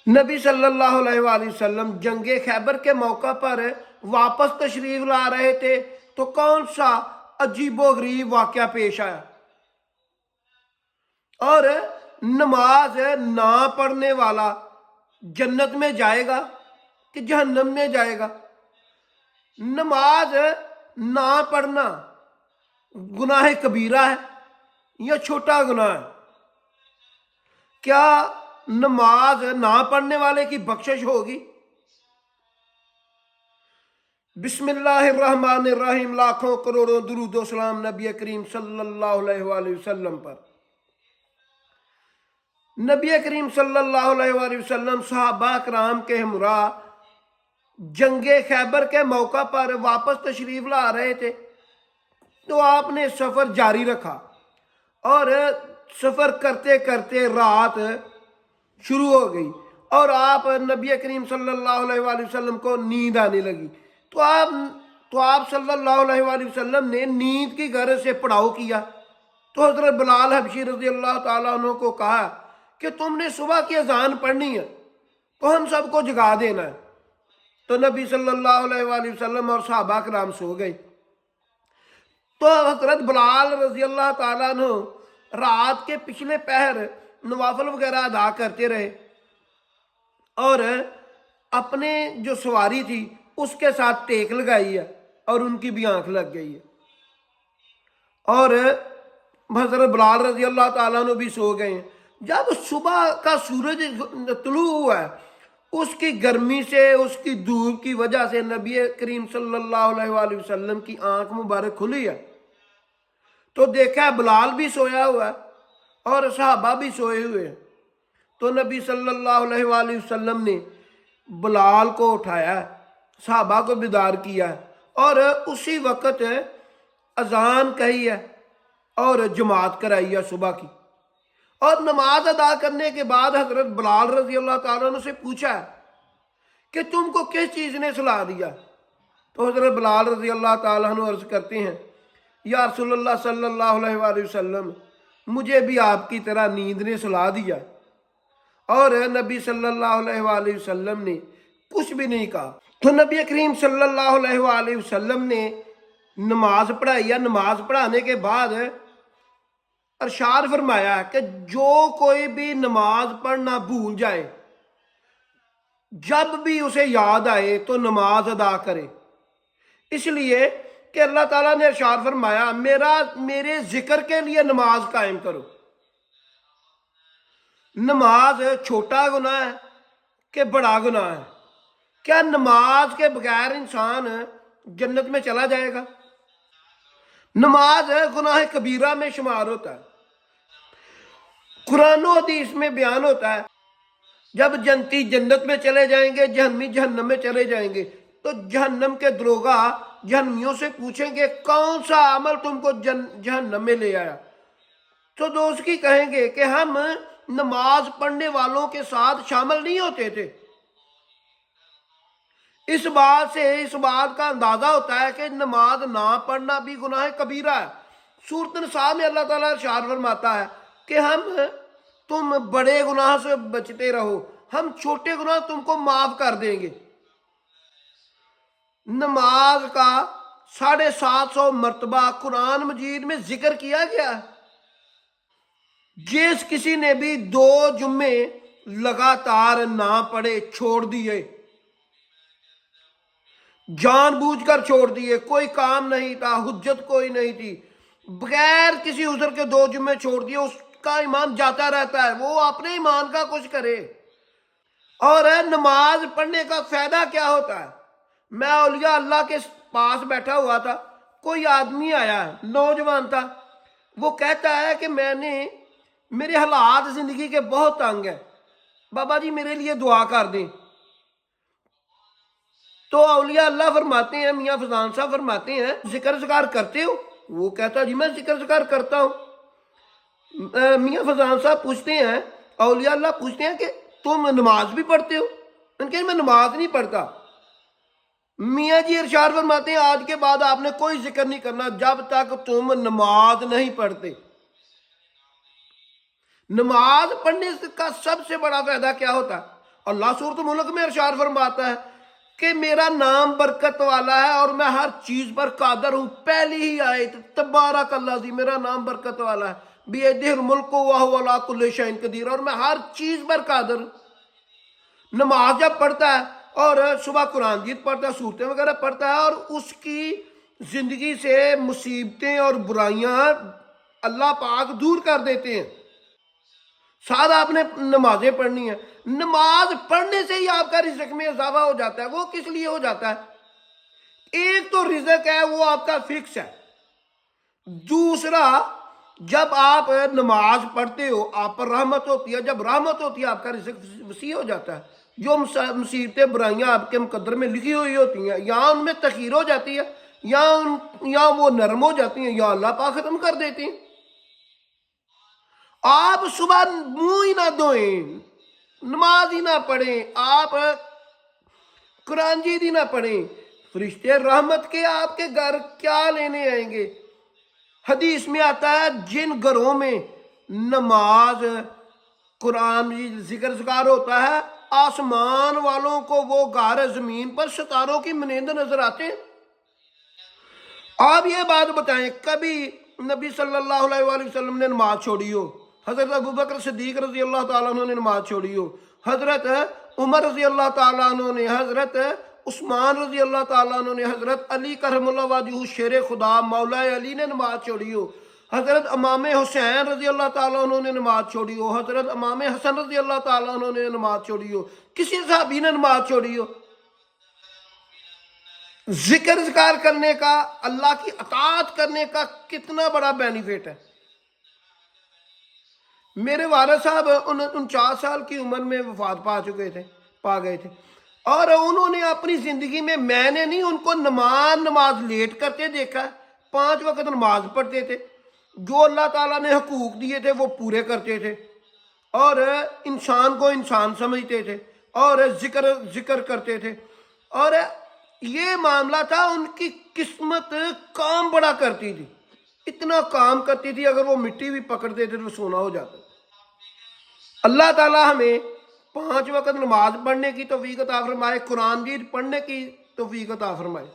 नबी सल्लल्लाहु अलैहि वसल्लम जंग खैबर के मौका पर वापस तशरीफ ला रहे थे तो कौन सा अजीबोगरीब वाक़या पेश आया। और नमाज ना पढ़ने वाला जन्नत में जाएगा कि जहन्नम में जाएगा। नमाज ना पढ़ना गुनाह कबीरा है या छोटा गुनाह है? क्या नमाज ना पढ़ने वाले की बख्शिश होगी? बिस्मिल्लाहिर्रहमानिर्रहीम। लाखों करोड़ों दुरूद सलाम नबी करीम सल्लल्लाहु अलैहि वसल्लम पर। नबी करीम सल्लल्लाहु अलैहि वसल्लम सहाबा कराम के हमरा जंगे खैबर के मौका पर वापस तशरीफ ला रहे थे तो आपने सफ़र जारी रखा और सफ़र करते करते रात शुरू हो गई और आप नबी करीम सल्लल्लाहु अलैहि वसल्लम को नींद आने लगी तो आप सल्लल्लाहु अलैहि वसल्लम ने नींद की गरज से पड़ाव किया। तो हज़रत बिलाल हबशी रज़ी अल्लाह ताला अन्हु को कहा कि तुमने सुबह की अजान पढ़नी है तो हम सबको जगा देना है। तो नबी सल्लल्लाहु अलैहि वसल्लम और सहाबा कराम सो गए। तो हज़रत बिलाल रज़ी अल्लाह ताला अन्हु रात के पिछले पहर नवाफल वगैरह अदा करते रहे और अपने जो सवारी थी उसके साथ टेक लगाई है और उनकी भी आंख लग गई है। और हज़रत बिलाल रज़ी अल्लाह ताला अन्हु भी सो गए हैं। जब सुबह का सूरज तुलू हुआ है उसकी गर्मी से, उसकी धूप की वजह से नबी करीम सल्लल्लाहु अलैहि वसल्लम की आंख मुबारक खुली है। तो देखा बिलाल भी सोया हुआ है और सहाबा भी सोए हुए हैं। तो नबी सल्लल्लाहु अलैहि वसल्लम ने बिलाल को उठाया, सहाबा को बेदार किया और उसी वक़्त अजान कही है और जमात कराई है सुबह की। और नमाज अदा करने के बाद हज़रत बिलाल रज़ी अल्लाह ताला अन्हु से पूछा कि तुमको किस चीज़ ने सुला दिया। तो हज़रत बिलाल रज़ी अल्लाह ताला अन्हु अर्ज़ करते हैं, या रसूलुल्लाह सल्लल्लाहु अलैहि वसल्लम, मुझे भी आपकी तरह नींद ने सुला दिया। और नबी सल्लल्लाहु अलैहि वसल्लम ने कुछ भी नहीं कहा। तो नबी करीम सल्लल्लाहु अलैहि वसल्लम ने नमाज पढ़ाई है। नमाज पढ़ाने के बाद इरशाद फरमाया कि जो कोई भी नमाज पढ़ना भूल जाए, जब भी उसे याद आए तो नमाज अदा करे। इसलिए कि अल्लाह ताला ने इरशाद फरमाया, मेरे जिक्र के लिए नमाज कायम करो। नमाज छोटा गुनाह है कि बड़ा गुनाह है? क्या नमाज के बगैर इंसान जन्नत में चला जाएगा? नमाज गुनाह कबीरा में शुमार होता है। कुरान और हदीस में बयान होता है जब जन्नती जन्नत में चले जाएंगे, जहन्नमी जहन्नम में चले जाएंगे तो जहन्नम के दरोगा जहन्नमियों से पूछेंगे कौन सा अमल तुमको जहन्नम में ले आया। तो दोस्त की कहेंगे कि हम नमाज पढ़ने वालों के साथ शामिल नहीं होते थे। इस बात का अंदाजा होता है कि नमाज ना पढ़ना भी गुनाह कबीरा है। सूरत निसा में अल्लाह ताला इरशाद फरमाता है कि तुम बड़े गुनाह से बचते रहो, हम छोटे गुनाह तुमको माफ कर देंगे। नमाज का 750 मरतबा कुरान मजीद में जिक्र किया गया है। जिस किसी ने भी 2 जुम्मे लगातार ना पढ़े, छोड़ दिए, जानबूझकर छोड़ दिए, कोई काम नहीं था, हुज्जत कोई नहीं थी, बगैर किसी उज़र के 2 जुम्मे छोड़ दिए, उसका ईमान जाता रहता है। वो अपने ईमान का कुछ करे। और नमाज पढ़ने का फायदा क्या होता है? मैं औलिया अल्लाह के पास बैठा हुआ था, कोई आदमी आया, नौजवान था, वो कहता है कि मेरे हालात जिंदगी के बहुत तंग है, बाबा जी मेरे लिए दुआ कर दें। तो औलिया अल्लाह फरमाते हैं, मियाँ फजान साहब फरमाते हैं, जिक्र ज़कार करते हो? वो कहता जी मैं जिक्र ज़कार करता हूँ। मियाँ फजान साहब पूछते हैं, औलिया अल्लाह पूछते हैं कि तुम नमाज भी पढ़ते हो? उनके मैं नमाज नहीं पढ़ता। मियाँ जी इरशाद फरमाते हैं, आज के बाद आपने कोई जिक्र नहीं करना जब तक तुम नमाज नहीं पढ़ते। नमाज पढ़ने का सबसे बड़ा फायदा क्या होता है? اللہ सूरत मुल्क में इरशाद फरमाता है کہ میرا نام برکت والا ہے اور میں ہر چیز پر قادر ہوں. پہلی ہی آیت تبارک اللہ زی، میرا نام برکت والا ہے، بیدہ الملک وہو علی کل شیء قدیر، اور میں ہر چیز پر قادر ہوں. نماز جب پڑھتا ہے اور صبح قرآن جیت پڑھتا ہے، صورتیں وغیرہ پڑھتا ہے، اور اس کی زندگی سے مصیبتیں اور برائیاں اللہ پاک دور کر دیتے ہیں. ساتھ آپ نے نمازیں پڑھنی ہیں. نماز پڑھنے سے ہی آپ کا رزق میں اضافہ ہو جاتا ہے. وہ کس لیے ہو جاتا ہے؟ ایک تو رزق ہے وہ آپ کا فکس ہے. دوسرا، جب آپ نماز پڑھتے ہو آپ پر رحمت ہوتی ہے. جب رحمت ہوتی ہے آپ کا رزق وسیع ہو جاتا ہے. جو مصیبتیں برائیاں آپ کے مقدر میں لکھی ہوئی ہوتی ہیں، یا ان میں تخیر ہو جاتی ہے، یا وہ نرم ہو جاتی ہیں، یا اللہ پاک ختم کر دیتے ہیں. آپ صبح منہ ہی نہ دھوئیں، نماز ہی نہ پڑھیں، آپ قرآن جیت ہی نہ پڑھیں، فرشتے رحمت کے آپ کے گھر کیا لینے آئیں گے؟ حدیث میں آتا ہے جن گھروں میں نماز، قرآن ذکر ذکار ہوتا ہے، آسمان والوں کو وہ گھر زمین پر ستاروں کی مانند نظر آتے ہیں. آپ یہ بات بتائیں، کبھی نبی صلی اللہ علیہ وآلہ وسلم نے نماز چھوڑی ہو، حضرت ابوبکر صدیق رضی اللہ تعالیٰ عنہ نے نماز چھوڑی ہو، حضرت عمر رضی اللہ تعالیٰ عنہ نے، حضرت عثمان رضی اللہ تعالیٰ عنہ نے، حضرت علی کرم اللہ وجہہ شیر خدا مولا علی نے نماز چھوڑی ہو، حضرت امام حسین رضی اللہ تعالیٰ عنہ نے نماز چھوڑی ہو، حضرت امام حسن رضی اللہ تعالیٰ عنہ نے نماز چھوڑی ہو، کسی صحابی نے نماز چھوڑی ہو؟ ذکر ذکار کرنے کا، اللہ کی اطاعت کرنے کا کتنا بڑا بینیفٹ ہے. میرے والد صاحب 49 سال کی عمر میں وفات پا گئے تھے، اور انہوں نے اپنی زندگی میں نے نہیں ان کو نماز لیٹ کرتے دیکھا. 5 وقت نماز پڑھتے تھے، جو اللہ تعالیٰ نے حقوق دیے تھے وہ پورے کرتے تھے، اور انسان کو انسان سمجھتے تھے، اور ذکر کرتے تھے. اور یہ معاملہ تھا، ان کی قسمت کام بڑا کرتی تھی، اتنا کام کرتی تھی اگر وہ مٹی بھی پکڑتے تھے تو سونا ہو جاتا. اللہ تعالیٰ ہمیں 5 وقت نماز پڑھنے کی توفیق عطا فرمائے، قرآن جیت پڑھنے کی توفیق عطا فرمائے.